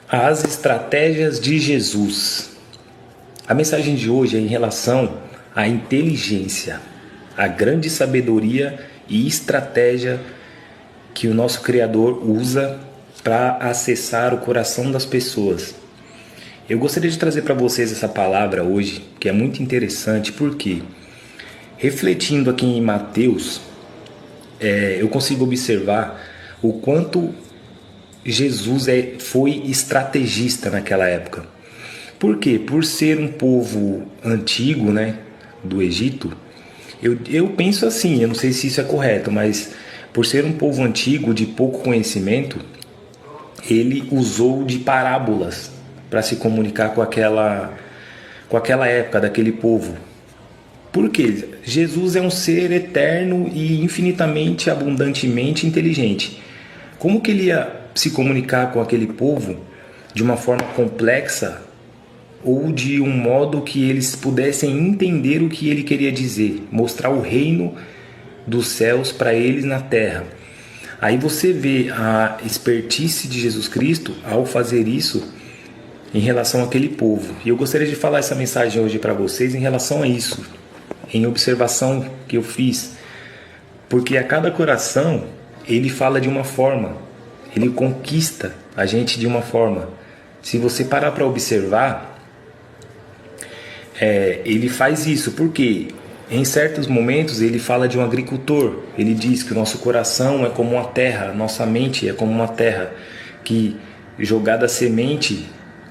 As estratégias de Jesus. A mensagem de hoje é em relação à inteligência, à grande sabedoria e estratégia que o nosso Criador usa para acessar o coração das pessoas. Eu gostaria de trazer para vocês essa palavra hoje, que é muito interessante, porque refletindo aqui em Mateus, eu consigo observar o quanto Jesus foi estrategista naquela época. Por quê? Por ser um povo antigo, né, do Egito, eu penso assim, eu não sei se isso é correto, mas por ser um povo antigo de pouco conhecimento, ele usou de parábolas para se comunicar com aquela época daquele povo. Por quê? Jesus é um ser eterno e infinitamente, abundantemente inteligente. Como que ele ia se comunicar com aquele povo de uma forma complexa ou de um modo que eles pudessem entender o que ele queria dizer, mostrar o reino dos céus para eles na terra? Aí você vê a expertise de Jesus Cristo ao fazer isso em relação àquele povo. E eu gostaria de falar essa mensagem hoje para vocês em relação a isso, em observação que eu fiz, porque a cada coração ele fala de uma forma, ele conquista a gente de uma forma. Se você parar para observar, ele faz isso, porque em certos momentos ele fala de um agricultor. Ele diz que o nosso coração é como uma terra, nossa mente é como uma terra, que jogada a semente,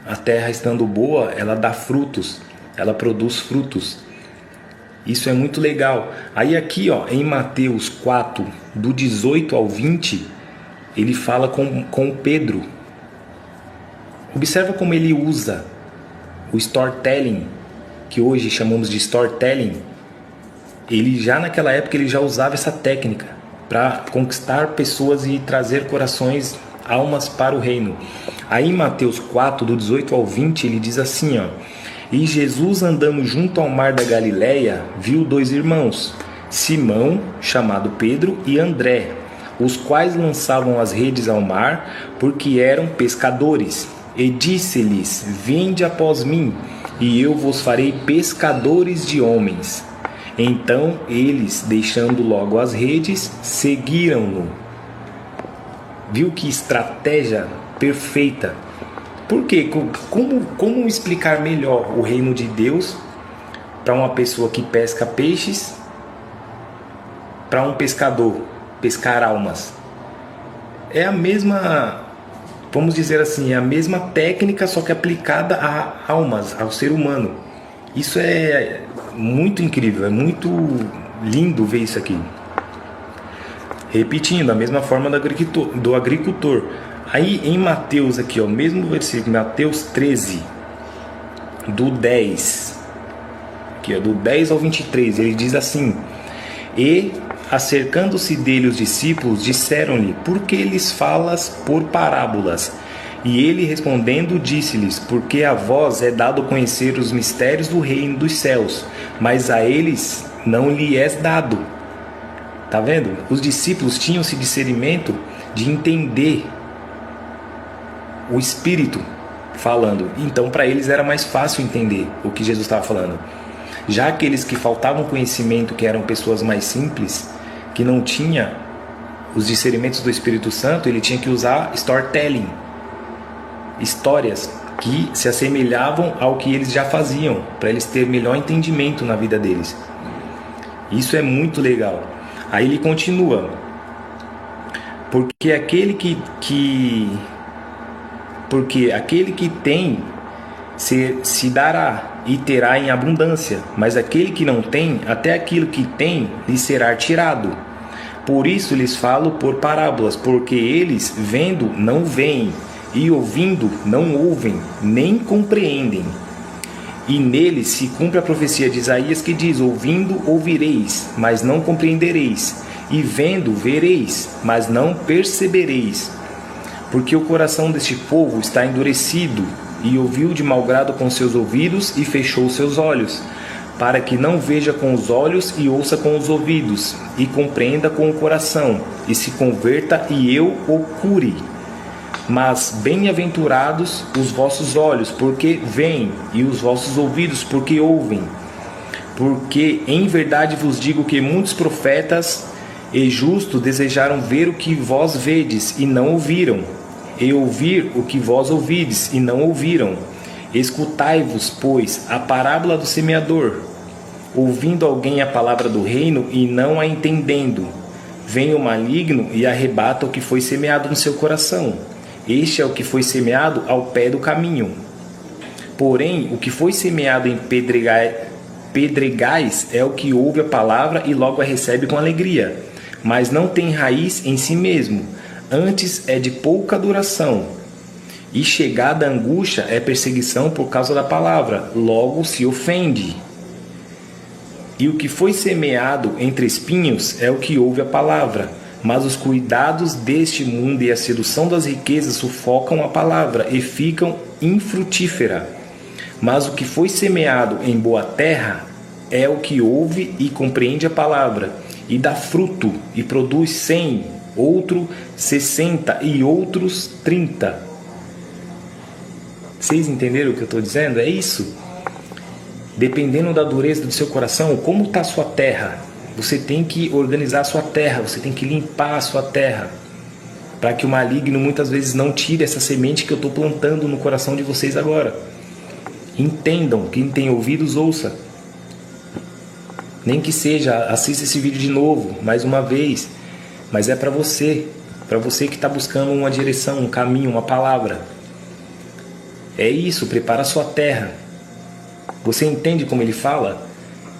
a terra estando boa, ela dá frutos, ela produz frutos. Isso é muito legal. Aí aqui, em Mateus 4, do 18 ao 20, ele fala com Pedro. Observa como ele usa o storytelling, que hoje chamamos de storytelling. Ele já naquela época ele já usava essa técnica para conquistar pessoas e trazer corações, almas para o reino. Aí em Mateus 4, do 18 ao 20, ele diz assim, E Jesus, andando junto ao mar da Galileia, viu dois irmãos, Simão, chamado Pedro, e André, os quais lançavam as redes ao mar, porque eram pescadores. E disse-lhes, vinde após mim, e eu vos farei pescadores de homens. Então eles, deixando logo as redes, seguiram-no. Viu que estratégia perfeita? Por quê? Como explicar melhor o reino de Deus para uma pessoa que pesca peixes, para um pescador pescar almas? É a mesma, vamos dizer assim, é a mesma técnica, só que aplicada a almas, ao ser humano. Isso é muito incrível, é muito lindo ver isso aqui. Repetindo, a mesma forma do agricultor. Aí em Mateus aqui, mesmo versículo, Mateus 13, do 10, aqui, do 10 ao 23, ele diz assim, E, acercando-se dele os discípulos, disseram-lhe, por que lhes falas por parábolas? E ele respondendo disse-lhes, porque a vós é dado conhecer os mistérios do reino dos céus, mas a eles não lhe é dado. Tá vendo? Os discípulos tinham esse discernimento de entender o Espírito falando. Então para eles era mais fácil entender o que Jesus estava falando. Já aqueles que faltavam conhecimento, que eram pessoas mais simples, que não tinham os discernimentos do Espírito Santo, ele tinha que usar storytelling, histórias que se assemelhavam ao que eles já faziam, para eles terem melhor entendimento na vida deles. Isso é muito legal. Aí ele continua, porque aquele que tem se dará e terá em abundância, mas aquele que não tem, até aquilo que tem lhe será tirado. Por isso lhes falo por parábolas, porque eles, vendo, não veem, e ouvindo, não ouvem, nem compreendem. E neles se cumpre a profecia de Isaías que diz, ouvindo, ouvireis, mas não compreendereis, e vendo, vereis, mas não percebereis. Porque o coração deste povo está endurecido, e ouviu de mau grado com seus ouvidos, e fechou seus olhos, para que não veja com os olhos e ouça com os ouvidos, e compreenda com o coração, e se converta e eu o cure. Mas bem-aventurados os vossos olhos, porque veem, e os vossos ouvidos, porque ouvem. Porque em verdade vos digo que muitos profetas e justos desejaram ver o que vós vedes e não ouviram, e ouvir o que vós ouvides e não ouviram. Escutai-vos, pois, a parábola do semeador. Ouvindo alguém a palavra do reino e não a entendendo, vem o maligno e arrebata o que foi semeado no seu coração. Este é o que foi semeado ao pé do caminho. Porém, o que foi semeado em pedregais é o que ouve a palavra e logo a recebe com alegria, mas não tem raiz em si mesmo, antes é de pouca duração. E chegada a angústia é perseguição por causa da palavra, logo se ofende. E o que foi semeado entre espinhos é o que ouve a palavra, mas os cuidados deste mundo e a sedução das riquezas sufocam a palavra e ficam infrutífera. Mas o que foi semeado em boa terra é o que ouve e compreende a palavra, e dá fruto, e produz 100, outro 60 e outros 30. Vocês entenderam o que eu estou dizendo? É isso. Dependendo da dureza do seu coração, como está a sua terra? Você tem que organizar a sua terra, você tem que limpar a sua terra, para que o maligno muitas vezes não tire essa semente que eu estou plantando no coração de vocês agora. Entendam, quem tem ouvidos ouça. Nem que seja, assista esse vídeo de novo, mais uma vez, mas é para você que está buscando uma direção, um caminho, uma palavra. É isso, prepara a sua terra. Você entende como ele fala?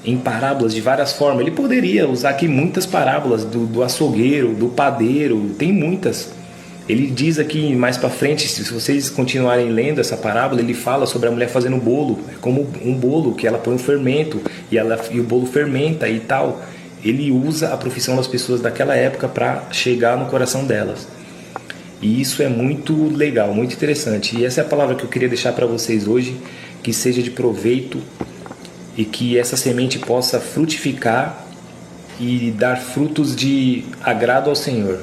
Em parábolas de várias formas. Ele poderia usar aqui muitas parábolas do açougueiro, do padeiro, tem muitas. Ele diz aqui mais para frente, se vocês continuarem lendo essa parábola, ele fala sobre a mulher fazendo bolo. É como um bolo que ela põe um fermento e o bolo fermenta e tal. Ele usa a profissão das pessoas daquela época para chegar no coração delas. E isso é muito legal, muito interessante. E essa é a palavra que eu queria deixar para vocês hoje, que seja de proveito e que essa semente possa frutificar e dar frutos de agrado ao Senhor.